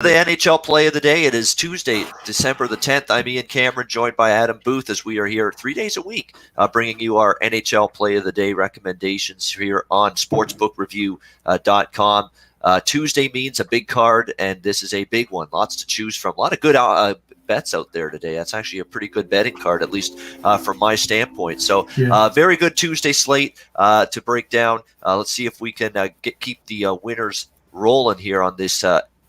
The NHL play of the day. It is Tuesday, December the 10th. I'm Ian Cameron, joined by Adam Booth, as we are here 3 days a week, bringing you our NHL play of the day recommendations here on sportsbookreview.com. Tuesday means a big card, and this is a big one. Lots to choose from. A lot of good bets out there today. That's actually a pretty good betting card, at least from my standpoint. So very good Tuesday slate to break down. Let's see if we can keep the winners rolling here on this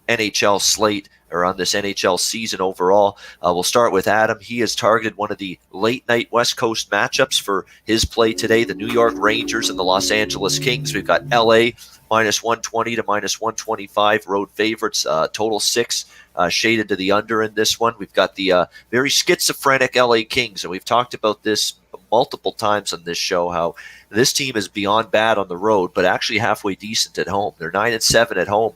NHL slate, or on this NHL season overall. We'll start with Adam. He has targeted one of the late night West Coast matchups for his play today, the New York Rangers and the Los Angeles Kings. We've got LA minus 120 to minus 125 road favorites, total 6 shaded to the under in this one. We've got the very schizophrenic LA Kings, and we've talked about this multiple times on this show, how this team is beyond bad on the road, but actually halfway decent at home. They're 9-7 at home.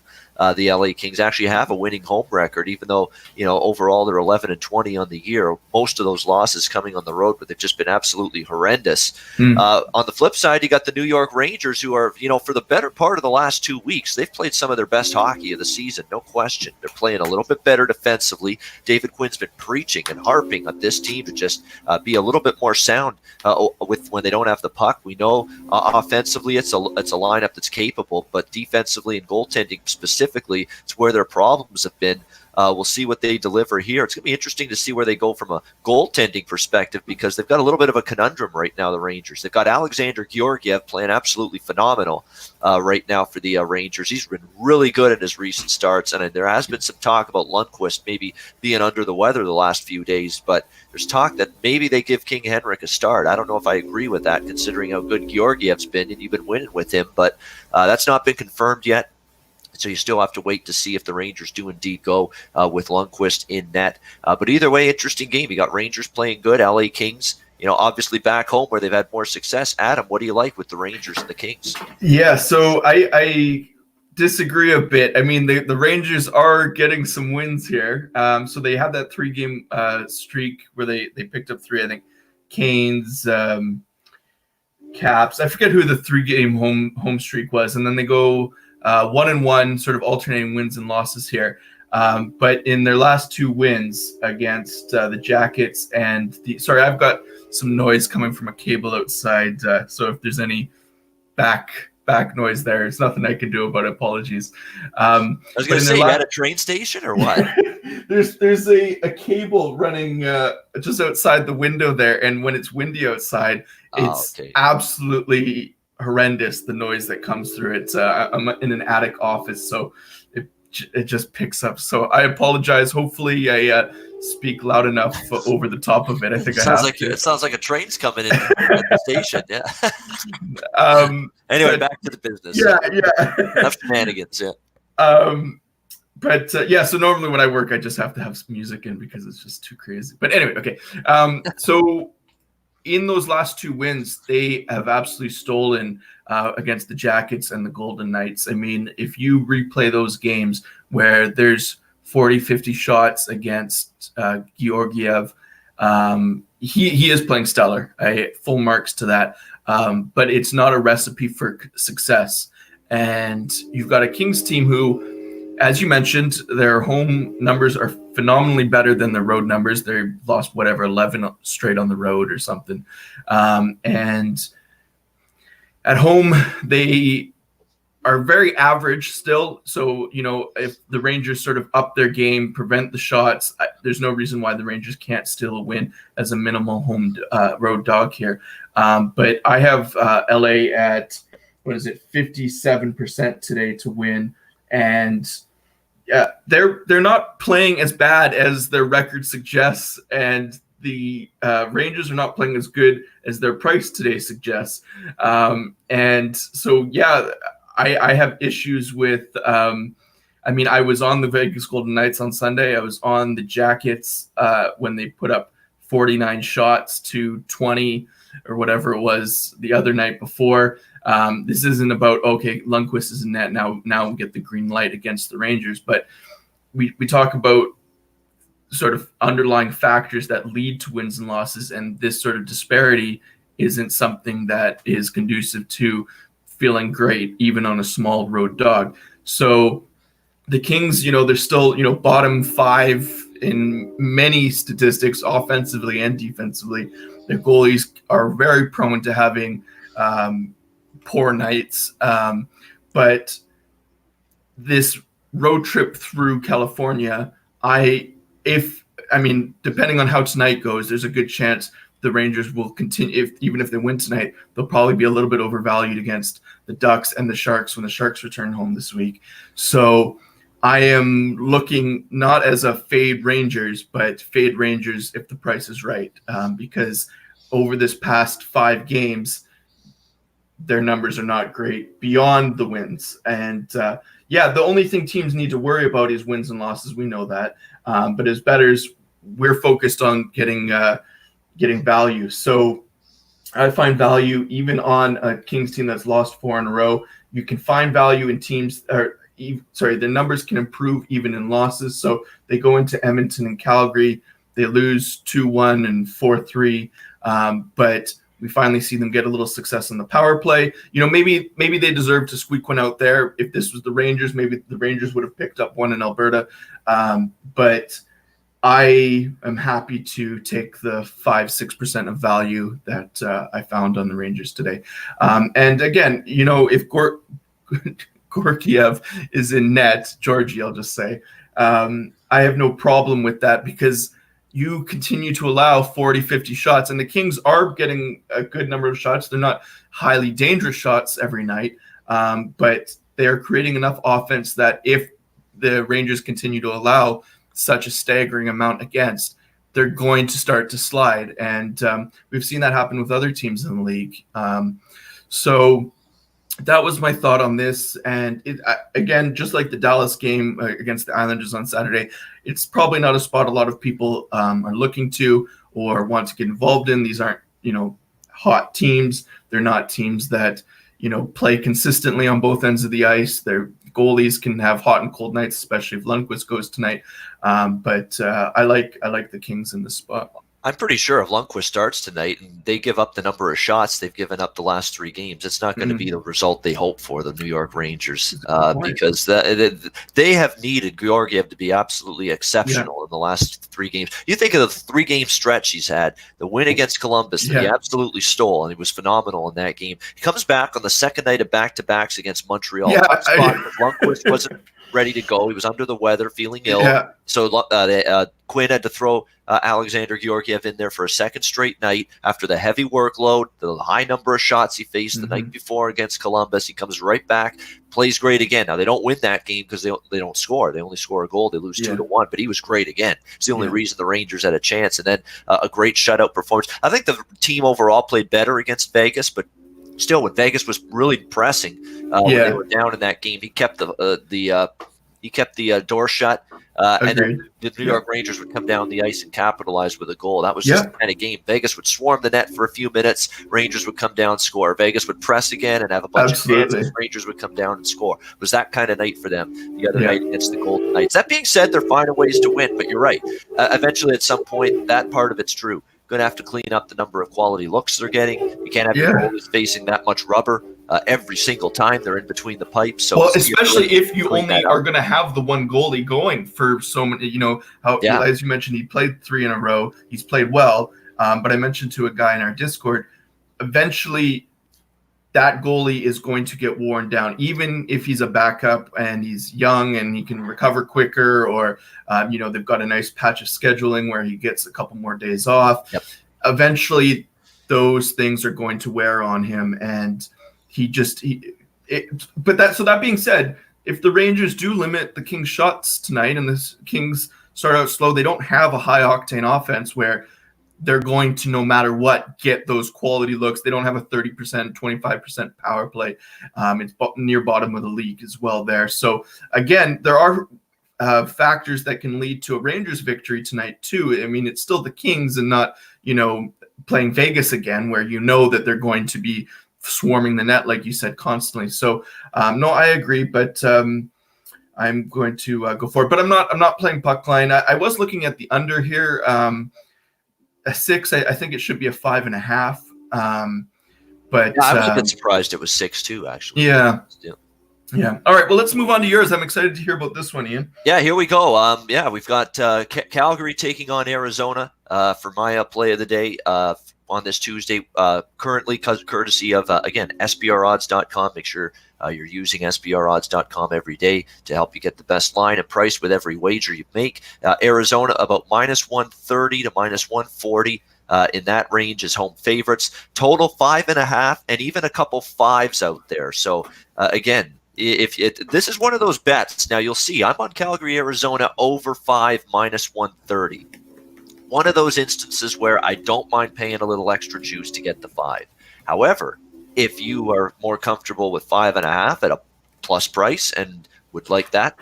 The LA Kings actually have a winning home record, even though, overall they're 11-20 on the year. Most of those losses coming on the road, but they've just been absolutely horrendous. On the flip side, you got the New York Rangers, who are, for the better part of the last 2 weeks, they've played some of their best hockey of the season, no question. They're playing a little bit better defensively. David Quinn's been preaching and harping on this team to just be a little bit more sound when they don't have the puck. We know offensively it's a lineup that's capable, but defensively and goaltending specifically, it's where their problems have been. We'll see what they deliver here. It's going to be interesting to see where they go from a goaltending perspective, because they've got a little bit of a conundrum right now, the Rangers. They've got Alexander Georgiev playing absolutely phenomenal right now for the Rangers. He's been really good in his recent starts, and there has been some talk about Lundqvist maybe being under the weather the last few days, but there's talk that maybe they give King Henrik a start. I don't know if I agree with that, considering how good Georgiev's been, and you've been winning with him, but that's not been confirmed yet. So you still have to wait to see if the Rangers do indeed go with Lundqvist in net. But either way, interesting game. You got Rangers playing good, LA Kings, obviously back home where they've had more success. Adam, what do you like with the Rangers and the Kings? Yeah, so I disagree a bit. I mean, the Rangers are getting some wins here. So they had that 3-game streak where they picked up 3, I think, Canes, Caps. I forget who the 3-game home streak was. And then they go 1-1, sort of alternating wins and losses here. But in their last 2 wins against the Jackets and sorry, I've got some noise coming from a cable outside. So if there's any back noise there, it's nothing I can do about it. Apologies. I was going to say, you at a train station or what? there's a cable running just outside the window there. And when it's windy outside, it's absolutely horrendous, the noise that comes through it. I'm in an attic office, so it just picks up. So I apologize. Hopefully I speak loud enough over the top of it. I think it sounds like a train's coming in at the station. Yeah. Anyway, back to the business. Yeah. Enough shenanigans. Yeah. So normally when I work, I just have to have some music in because it's just too crazy. But anyway, okay. So in those last 2 wins, they have absolutely stolen against the Jackets and the Golden Knights. I mean, if you replay those games where there's 40, 50 shots against Georgiev, he is playing stellar. Full marks to that. But it's not a recipe for success. And you've got a Kings team who, as you mentioned, their home numbers are phenomenally better than their road numbers. They've lost 11 straight on the road or something. And at home, they are very average still. So, if the Rangers sort of up their game, prevent the shots, there's no reason why the Rangers can't still win as a minimal home road dog here. But I have LA at, 57% today to win. And they're not playing as bad as their record suggests, and the Rangers are not playing as good as their price today suggests. And so, I have issues with. I was on the Vegas Golden Knights on Sunday. I was on the Jackets when they put up 49 shots to 20 or whatever it was the other night before. This isn't about, Lundqvist is in net, now we get the green light against the Rangers. But we talk about sort of underlying factors that lead to wins and losses, and this sort of disparity isn't something that is conducive to feeling great, even on a small road dog. So the Kings, they're still, bottom 5 in many statistics, offensively and defensively. Their goalies are very prone to having poor nights. But this road trip through California, depending on how tonight goes, there's a good chance the Rangers will continue. Even if they win tonight, they'll probably be a little bit overvalued against the Ducks and the Sharks when the Sharks return home this week. So I am looking not as a fade Rangers, but fade Rangers if the price is right, because over this past 5 games, their numbers are not great beyond the wins. And the only thing teams need to worry about is wins and losses. We know that. But as bettors, we're focused on getting value. So I find value even on a Kings team that's lost 4 in a row. You can find value in teams, the numbers can improve even in losses. So they go into Edmonton and Calgary, they lose 2-1 and 4-3, but we finally see them get a little success on the power play. Maybe they deserve to squeak one out there. If this was the Rangers, maybe the Rangers would have picked up one in Alberta. But I am happy to take the 5-6% of value that I found on the Rangers today. And again, if Gorgiev is in net, Georgie, I'll just say, I have no problem with that because you continue to allow 40, 50 shots, and the Kings are getting a good number of shots. They're not highly dangerous shots every night, but they're creating enough offense that if the Rangers continue to allow such a staggering amount against, they're going to start to slide. And we've seen that happen with other teams in the league. So that was my thought on this. And again, just like the Dallas game against the Islanders on Saturday, it's probably not a spot a lot of people are looking to or want to get involved in. These aren't, hot teams. They're not teams that, play consistently on both ends of the ice. Their goalies can have hot and cold nights, especially if Lundqvist goes tonight. But I like the Kings in this spot. I'm pretty sure if Lundqvist starts tonight and they give up the number of shots they've given up the last 3 games, it's not going to be the result they hope for, the New York Rangers, because they have needed Georgiev to be absolutely exceptional in the last 3 games. You think of the 3-game stretch he's had, the win against Columbus that he absolutely stole, and he was phenomenal in that game. He comes back on the second night of back-to-backs against Montreal. Lundqvist wasn't ready to go. He was under the weather, feeling ill. So Quinn had to throw Alexander Georgiev in there for a second straight night after the heavy workload, the high number of shots he faced the night before against Columbus. He comes right back, plays great again. Now, they don't win that game because they don't score. They only score a goal. They lose 2-1, but he was great again. It's the only reason the Rangers had a chance. And then a great shutout performance. I think the team overall played better against Vegas, but still, when Vegas was really pressing when they were down in that game, he kept the door shut. And then the New York Rangers would come down the ice and capitalize with a goal. That was just the kind of game. Vegas would swarm the net for a few minutes. Rangers would come down and score. Vegas would press again and have a bunch of chances. Rangers would come down and score. It was that kind of night for them the other night against the Golden Knights. That being said, they're finding ways to win, but you're right. Eventually, at some point, that part of it's true. Going to have to clean up the number of quality looks they're getting. You can't have your goalies facing that much rubber every single time they're in between the pipes. So, especially if you only are going to have the one goalie going for so many, as you mentioned, he played 3 in a row. He's played well. But I mentioned to a guy in our Discord, eventually that goalie is going to get worn down, even if he's a backup and he's young and he can recover quicker, or, they've got a nice patch of scheduling where he gets a couple more days off. Eventually those things are going to wear on him. And that being said, if the Rangers do limit the Kings shots tonight and the Kings start out slow, they don't have a high octane offense where they're going to, no matter what, get those quality looks. They don't have a 30%, 25% power play. It's near bottom of the league as well there. So again, there are factors that can lead to a Rangers victory tonight too. I mean, it's still the Kings and not, playing Vegas again, where that they're going to be swarming the net, like you said, constantly. So no, I agree, but I'm going to go for it. But I'm not playing Puckline. I was looking at the under here. A 6, I think it should be a 5.5. But I was a bit surprised it was 6 too, actually. Yeah. All right. Well, let's move on to yours. I'm excited to hear about this one, Ian. Yeah, here we go. We've got Calgary taking on Arizona for my play of the day on this Tuesday. Currently, courtesy of again SBRodds.com. Make sure you're using SBRodds.com every day to help you get the best line and price with every wager you make. Arizona about -130 to -140. In that range is home favorites. Total 5.5, and even a couple fives out there. So again, this is one of those bets. Now you'll see I'm on Calgary, Arizona over 5 -130. One of those instances where I don't mind paying a little extra juice to get the 5. However, if you are more comfortable with 5.5 at a plus price and would like that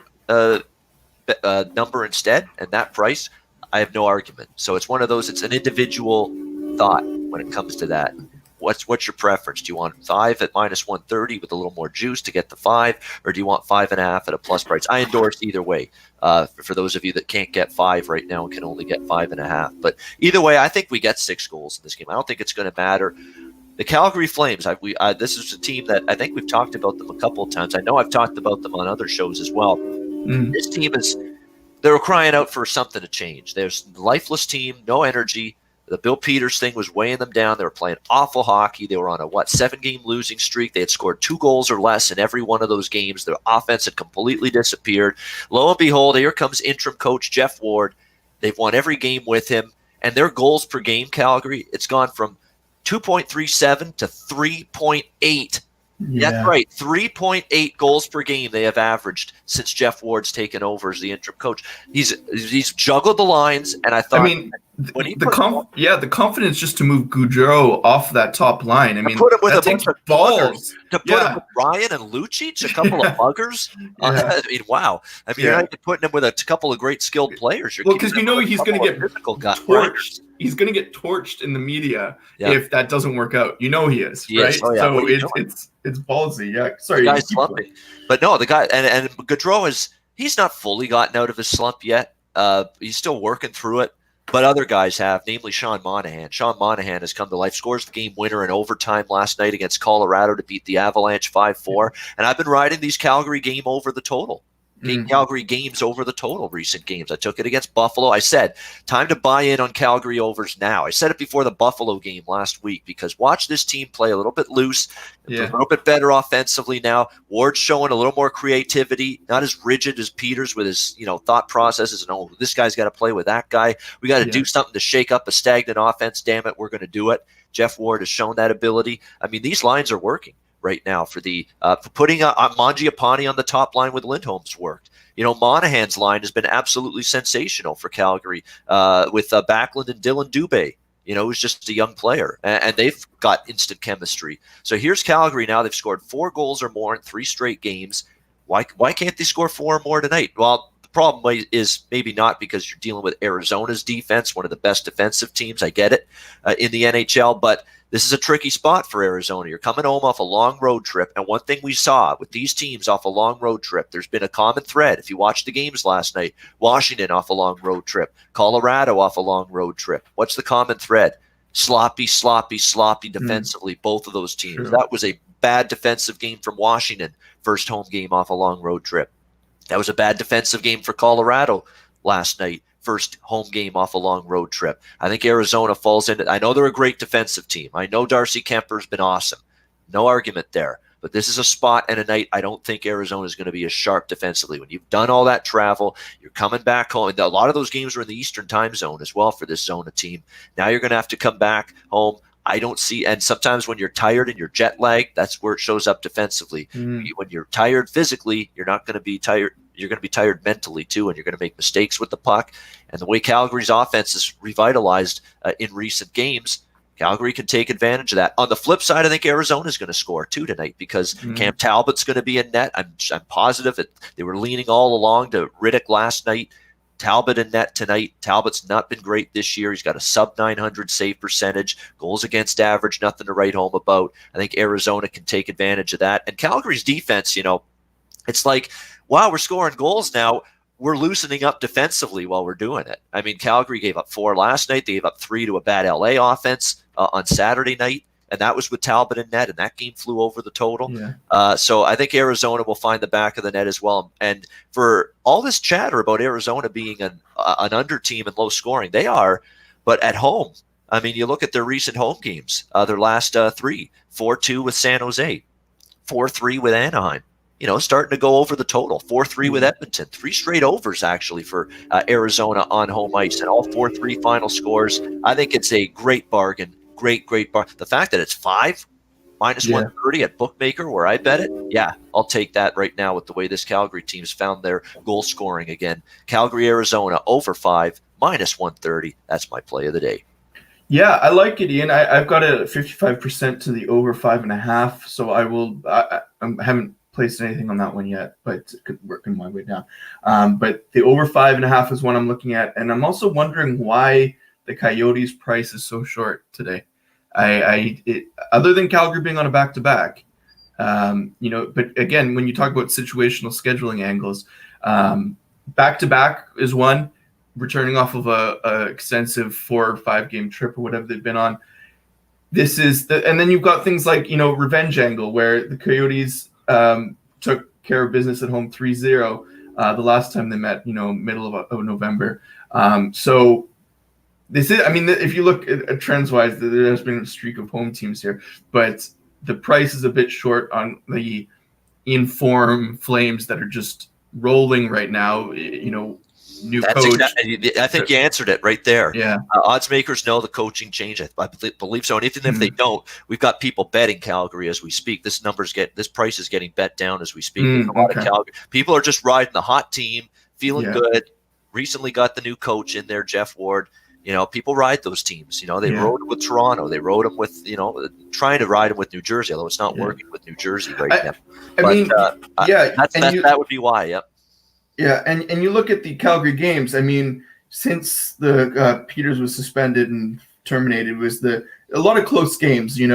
number instead and that price, I have no argument. So it's one of those. It's an individual thought when it comes to that. What's your preference? Do you want 5 at -130 with a little more juice to get the 5, or do you want 5.5 at a plus price? I endorse either way. For those of you that can't get 5 right now and can only get 5.5, but either way, I think we get 6 goals in this game. I don't think it's going to matter. The Calgary Flames. This is a team that I think we've talked about them a couple of times. I know I've talked about them on other shows as well. This team they were crying out for something to change. There's a lifeless team, no energy. The Bill Peters thing was weighing them down. They were playing awful hockey. They were on a 7-game losing streak. They had scored 2 goals or less in every one of those games. Their offense had completely disappeared. Lo and behold, here comes interim coach Jeff Ward. They've won every game with him. And their goals per game, Calgary, it's gone from 2.37 to 3.8. Yeah. That's right. 3.8 goals per game they have averaged since Jeff Ward's taken over as the interim coach. He's juggled the lines, and I thought, the confidence just to move Gaudreau off that top line. I mean, put him with a bunch of balls. To put him with Ryan and Lucic, a couple of muggers. I mean, wow. I mean, you're not putting him with a couple of great skilled players. Because you know he's going to get torched. He's going to get torched in the media if that doesn't work out. You know he is, right? Oh, yeah. So it's ballsy. Yeah, sorry. The guy's slumping. But no, the guy and Gaudreau he's not fully gotten out of his slump yet. He's still working through it. But other guys have, namely Sean Monahan. Sean Monahan has come to life, scores the game winner in overtime last night against Colorado to beat the Avalanche 5-4. And I've been riding these Calgary games over the total recent games. I took it against Buffalo. I said, time to buy in on Calgary overs now. I said it before the Buffalo game last week because watch this team play a little bit loose, a little bit better offensively now. Ward's showing a little more creativity, not as rigid as Peters with his thought processes. And, this guy's got to play with that guy. We got to do something to shake up a stagnant offense. Damn it, we're going to do it. Jeff Ward has shown that ability. I mean, these lines are working right now for putting Mangiapane on the top line with Lindholm's worked. Monahan's line has been absolutely sensational for Calgary with Backlund and Dylan Dubé, who's just a young player, and they've got instant chemistry. So here's Calgary now. They've scored 4 goals or more in 3 straight games. Why can't they score 4 or more tonight? Well, the problem is maybe not because you're dealing with Arizona's defense, one of the best defensive teams. I get it in the NHL, but this is a tricky spot for Arizona. You're coming home off a long road trip, and one thing we saw with these teams off a long road trip, there's been a common thread. If you watched the games last night, Washington off a long road trip, Colorado off a long road trip. What's the common thread? Sloppy defensively, both of those teams. Sure. That was a bad defensive game from Washington, first home game off a long road trip. That was a bad defensive game for Colorado last night. First home game off a long road trip. I think Arizona falls into. I know they're a great defensive team. I know Darcy Kemper's been awesome. No argument there. But this is a spot and a night I don't think Arizona is going to be as sharp defensively. When you've done all that travel, you're coming back home. And a lot of those games were in the Eastern time zone as well for this Zona team. Now you're going to have to come back home. I don't see, and sometimes when you're tired and you're jet lagged, that's where it shows up defensively. When you're tired physically, you're not going to be tired. You're going to be tired mentally too, and you're going to make mistakes with the puck. And the way Calgary's offense is revitalized in recent games, Calgary can take advantage of that. On the flip side, I think Arizona is going to score too tonight because Cam Talbot's going to be in net. I'm positive that they were leaning all along to Riddick last night. Talbot in net tonight. Talbot's not been great this year. He's got a sub-900 save percentage. Goals against average, nothing to write home about. I think Arizona can take advantage of that. And Calgary's defense, it's like, wow, we're scoring goals now. We're loosening up defensively while we're doing it. I mean, Calgary gave up 4 last night. They gave up 3 to a bad LA offense on Saturday night. and that was with Talbot and net, and that game flew over the total. Yeah. So I think Arizona will find the back of the net as well. And for all this chatter about Arizona being an under team and low scoring, they are, but at home, I mean, you look at their recent home games, their last 3, 4-2 with San Jose, 4-3 with Anaheim. Starting to go over the total. 4-3 with Edmonton. 3 straight overs, actually, for Arizona on home ice. And all 4-3 final scores. I think it's a great bargain. Great bargain. The fact that it's 5 minus 130 at Bookmaker, where I bet it, I'll take that right now with the way this Calgary team's found their goal scoring again. Calgary, Arizona, over 5, minus 130. That's my play of the day. Yeah, I like it, Ian. I've got a 55% to the over 5.5. So I haven't placed anything on that one yet, but could work in my way down. But the over 5.5 is one I'm looking at, and I'm also wondering why the Coyotes price is so short today. Other than Calgary being on a back-to-back, but again, when you talk about situational scheduling angles, back-to-back is one, returning off of a extensive 4 or 5 game trip or whatever they've been on. And then you've got things like, revenge angle, where the Coyotes took care of business at home 3-0 the last time they met, middle of November. So this is, if you look at trends-wise, there's been a streak of home teams here, but the price is a bit short on the in-form Flames that are just rolling right now, new That's coach. I think you answered it right there. Yeah. Odds makers know the coaching change. I believe so. And even if they don't, we've got people betting Calgary as we speak. This price is getting bet down as we speak. A lot of Calgary people are just riding the hot team, feeling good. Recently got the new coach in there, Jeff Ward. People ride those teams. They rode with Toronto. They rode them with, trying to ride them with New Jersey, although it's not working with New Jersey right now. That would be why. Yep. Yeah, and you look at the Calgary games. Since the Peters was suspended and terminated, it was a lot of close games. It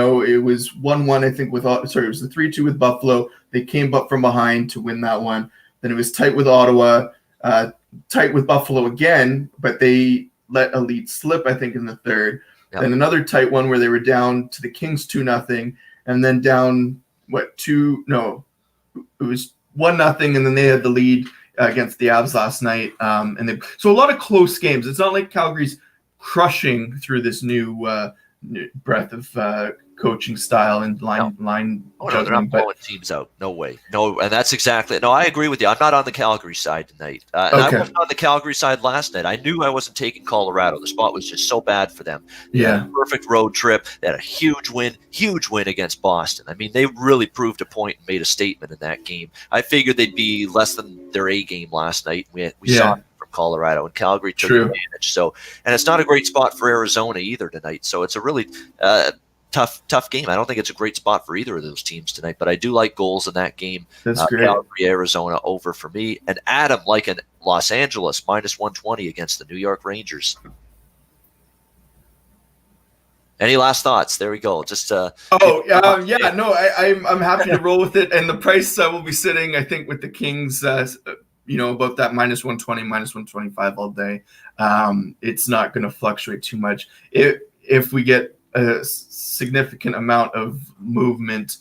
was 1-1, I think, it was the 3-2 with Buffalo. They came up from behind to win that one. Then it was tight with Ottawa, tight with Buffalo again, but they let a lead slip, I think, in the third. Yep. Then another tight one where they were down to the Kings 2-0, and then down it was 1-0, and then they had the lead against the Avs last night. So a lot of close games. It's not like Calgary's crushing through this new breath of coaching style and line. No, they're not blowing teams out. No way. No, and that's exactly. No, I agree with you. I'm not on the Calgary side tonight. And I wasn't on the Calgary side last night. I knew I wasn't taking Colorado. The spot was just so bad for them. They had a perfect road trip. They had a huge win against Boston. They really proved a point and made a statement in that game. I figured they'd be less than their A game last night. We saw it from Colorado, and Calgary took advantage. So, and it's not a great spot for Arizona either tonight. So it's a really tough game. I don't think it's a great spot for either of those teams tonight, but I do like goals in that game. That's great. Calgary, Arizona over for me. And Adam, like in Los Angeles, minus 120 against the New York Rangers. Any last thoughts? There we go. Just I'm happy to roll with it. And the price will be sitting, I think, with the Kings, about that minus 120, minus 125 all day. It's not going to fluctuate too much. If we get a significant amount of movement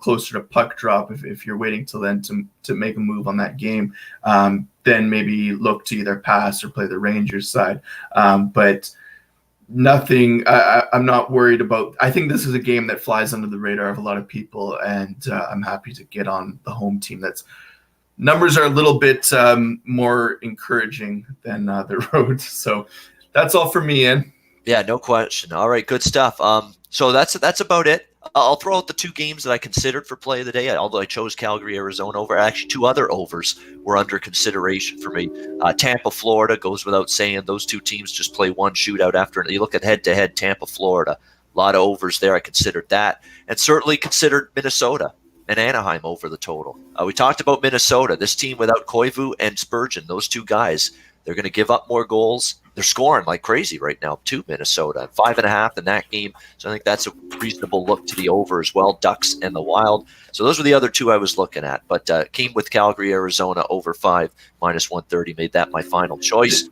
closer to puck drop, if you're waiting till then to make a move on that game, then maybe look to either pass or play the Rangers side. But nothing I'm not worried about. I think this is a game that flies under the radar of a lot of people, and I'm happy to get on the home team. That's numbers are a little bit more encouraging than the road. So that's all for me, Ian. Yeah, no question. All right, good stuff. So that's about it. I'll throw out the 2 games that I considered for play of the day, although I chose Calgary, Arizona over. Actually, 2 other overs were under consideration for me. Tampa, Florida goes without saying. Those 2 teams just play one shootout after. You look at head-to-head, Tampa, Florida. A lot of overs there. I considered that. And certainly considered Minnesota and Anaheim over the total. We talked about Minnesota. This team without Koivu and Spurgeon, those 2 guys, they're going to give up more goals. They're scoring like crazy right now to Minnesota, 5.5 in that game. So I think that's a reasonable look to the over as well, Ducks and the Wild. So those were the other 2 I was looking at, but came with Calgary, Arizona over 5, minus 130, made that my final choice.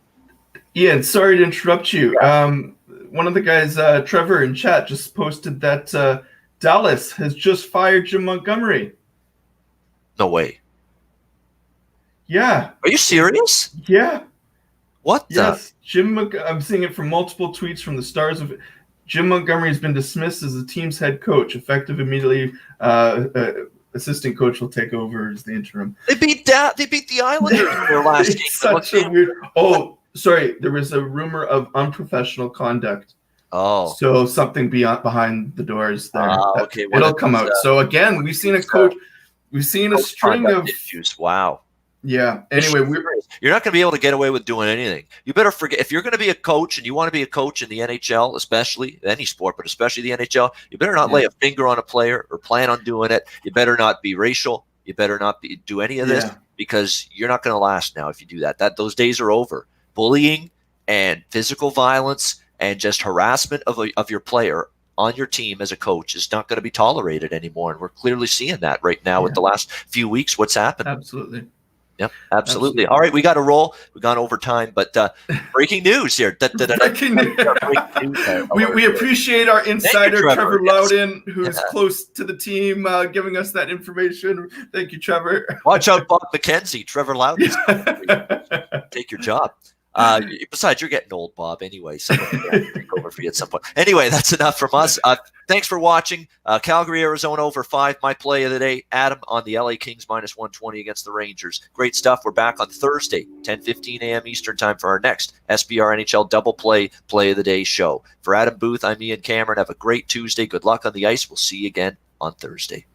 Ian, sorry to interrupt you. one of the guys, Trevor in chat, just posted that Dallas has just fired Jim Montgomery. No way. Yeah. Are you serious? Yeah. What the? Yes. I'm seeing it from multiple tweets from the stars of it. Jim Montgomery has been dismissed as the team's head coach. Effective immediately, assistant coach will take over as the interim. They beat the Islanders in their last game. Such a weird. Oh, sorry. There was a rumor of unprofessional conduct. Oh, so something behind the doors there. Okay, it'll come out. So again, we've seen a coach. We've seen a string of issues. Wow. Yeah. Anyway, you're not going to be able to get away with doing anything. You better forget, if you're going to be a coach and you want to be a coach in the NHL, especially any sport, but especially the NHL, you better not lay a finger on a player or plan on doing it. You better not be racial. You better not do any of this because you're not going to last now if you do that. Those days are over. Bullying and physical violence and just harassment of your player on your team as a coach is not going to be tolerated anymore. And we're clearly seeing that right now with the last few weeks, what's happened. Absolutely. Yep, absolutely. All right, we got to roll. We've gone over time, but breaking news here. Breaking news. We appreciate our insider, Trevor Loudon, who's close to the team, giving us that information. Thank you, Trevor. Watch out, Bob McKenzie. Trevor Loudon. Take your job. Besides, you're getting old, Bob, anyway. So take over for you at some point. Anyway, that's enough from us. Thanks for watching. Calgary, Arizona over 5. My play of the day. Adam on the LA Kings minus 120 against the Rangers. Great stuff. We're back on Thursday, 10:15 a.m. Eastern time for our next SBR NHL double play of the day show. For Adam Booth, I'm Ian Cameron. Have a great Tuesday. Good luck on the ice. We'll see you again on Thursday.